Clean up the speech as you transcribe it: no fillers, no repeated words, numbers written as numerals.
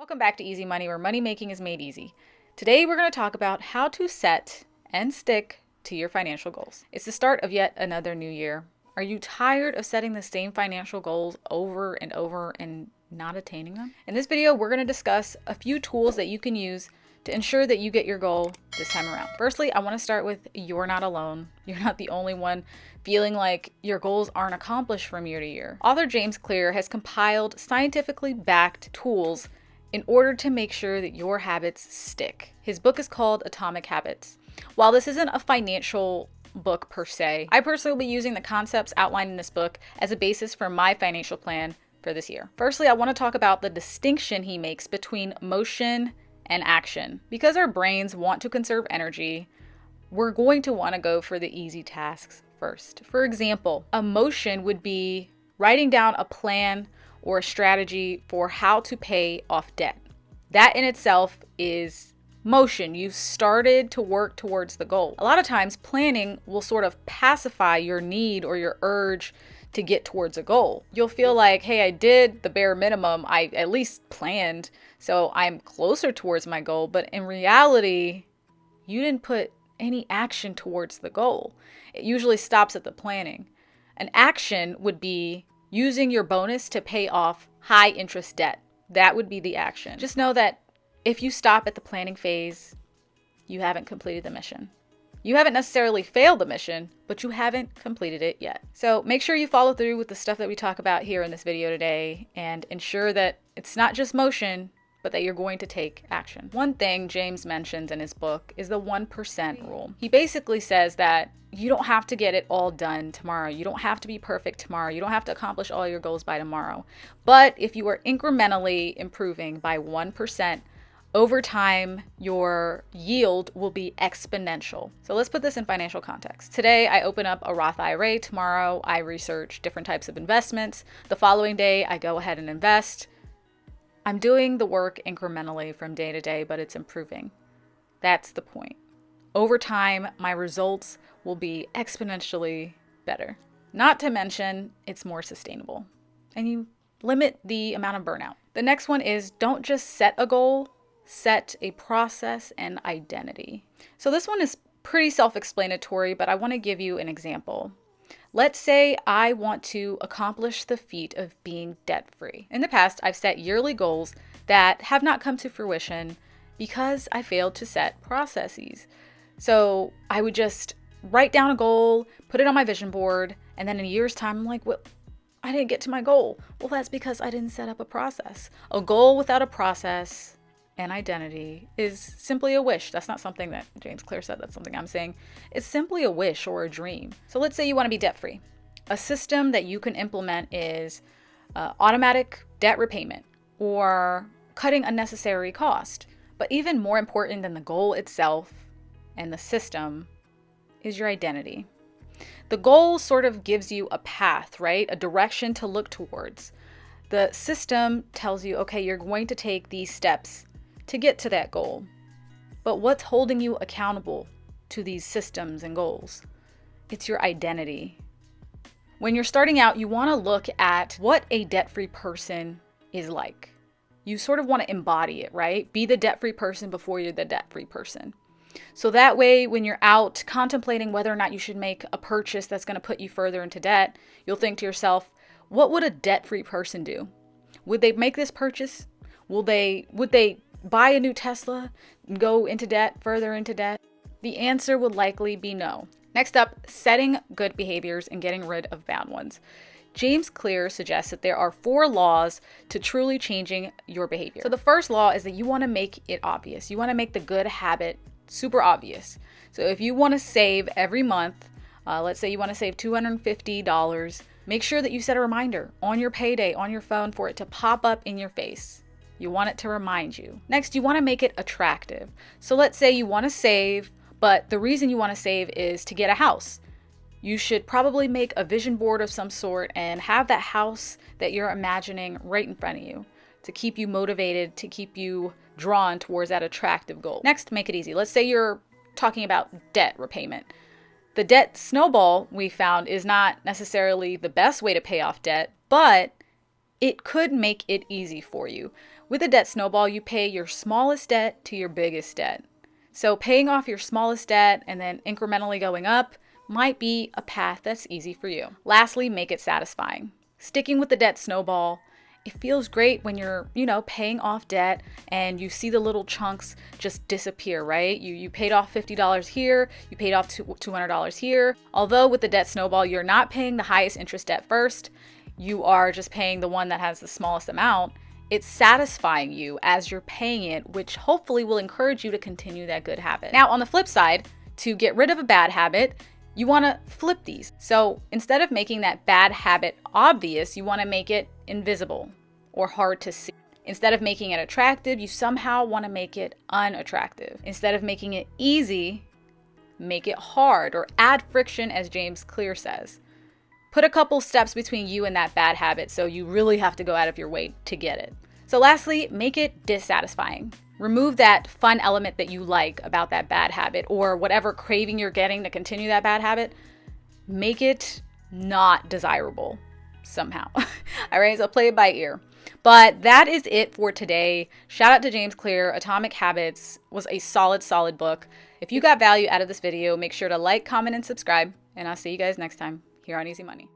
Welcome back to Easy Money, where money making is made easy. Today we're going to talk about how to set and stick to your financial goals. It's the start of yet another new year. Are you tired of setting the same financial goals over and over and not attaining them? In this video, we're going to discuss a few tools that you can use to ensure that you get your goal this time around. Firstly, I want to start with you're not alone. You're not the only one feeling like your goals aren't accomplished from year to year. Author James Clear has compiled scientifically backed tools in order to make sure that your habits stick. His book is called Atomic Habits. While this isn't a financial book per se, I personally will be using the concepts outlined in this book as a basis for my financial plan for this year. Firstly, I want to talk about the distinction he makes between motion and action. Because our brains want to conserve energy, we're going to want to go for the easy tasks first. For example, a motion would be writing down a plan or a strategy for how to pay off debt. That in itself is motion. You've started to work towards the goal. A lot of times planning will sort of pacify your need or your urge to get towards a goal. You'll feel like, hey, I did the bare minimum. I at least planned, so I'm closer towards my goal. But in reality, you didn't put any action towards the goal. It usually stops at the planning. An action would be using your bonus to pay off high interest debt. That would be the action. Just know that if you stop at the planning phase, you haven't completed the mission. You haven't necessarily failed the mission, but you haven't completed it yet. So make sure you follow through with the stuff that we talk about here in this video today and ensure that it's not just motion, but that you're going to take action. One thing James mentions in his book is the 1% rule. He basically says that you don't have to get it all done tomorrow. You don't have to be perfect tomorrow. You don't have to accomplish all your goals by tomorrow. But if you are incrementally improving by 1%, over time, your yield will be exponential. So let's put this in financial context. Today, I open up a Roth IRA. Tomorrow, I research different types of investments. The following day, I go ahead and invest. I'm doing the work incrementally from day to day, but it's improving. That's the point. Over time, my results will be exponentially better. Not to mention, it's more sustainable. And you limit the amount of burnout. The next one is don't just set a goal, set a process and identity. So this one is pretty self-explanatory, but I want to give you an example. Let's say I want to accomplish the feat of being debt-free. In the past, I've set yearly goals that have not come to fruition because I failed to set processes. So I would just write down a goal, put it on my vision board, and then in a year's time, I'm like, well, I didn't get to my goal. Well, that's because I didn't set up a process. A goal without a process and identity is simply a wish. That's not something that James Clear said. That's something I'm saying. It's simply a wish or a dream. So let's say you want to be debt-free. A system that you can implement is automatic debt repayment or cutting unnecessary cost. But even more important than the goal itself and the system is your identity. The goal sort of gives you a path, right? A direction to look towards. The system tells you, okay, you're going to take these steps to get to that goal. But what's holding you accountable to these systems and goals? It's your identity. When you're starting out, you want to look at what a debt-free person is like. You sort of want to embody it, right? Be the debt-free person before you're the debt-free person. So that way, when you're out contemplating whether or not you should make a purchase that's going to put you further into debt, you'll think to yourself, what would a debt-free person do? Would they make this purchase? Would they buy a new Tesla and go into debt, further into debt? The answer would likely be no. Next up, setting good behaviors and getting rid of bad ones. James Clear suggests that there are 4 laws to truly changing your behavior. So the first law is that you want to make it obvious. You want to make the good habit super obvious. So if you want to save every month, let's say you want to save $250, make sure that you set a reminder on your payday on your phone for it to pop up in your face. You want it to remind you. Next, you want to make it attractive. So let's say you want to save, but the reason you want to save is to get a house. You should probably make a vision board of some sort and have that house that you're imagining right in front of you to keep you motivated, to keep you drawn towards that attractive goal. Next, make it easy. Let's say you're talking about debt repayment. The debt snowball we found is not necessarily the best way to pay off debt, but it could make it easy for you. With a debt snowball, you pay your smallest debt to your biggest debt. So paying off your smallest debt and then incrementally going up might be a path that's easy for you. Lastly, make it satisfying. Sticking with the debt snowball, it feels great when you're, paying off debt and you see the little chunks just disappear, right? You paid off $50 here, you paid off $200 here. Although with the debt snowball, you're not paying the highest interest debt first, you are just paying the one that has the smallest amount. It's satisfying you as you're paying it, which hopefully will encourage you to continue that good habit. Now, on the flip side, to get rid of a bad habit, you want to flip these. So instead of making that bad habit obvious, you want to make it invisible or hard to see. Instead of making it attractive, you somehow want to make it unattractive. Instead of making it easy, make it hard or add friction, as James Clear says. Put a couple steps between you and that bad habit so you really have to go out of your way to get it. So lastly, make it dissatisfying. Remove that fun element that you like about that bad habit or whatever craving you're getting to continue that bad habit. Make it not desirable somehow. All right, so play it by ear. But that is it for today. Shout out to James Clear. Atomic Habits was a solid book. If you got value out of this video, make sure to like, comment, and subscribe. And I'll see you guys next time here on Easy Money.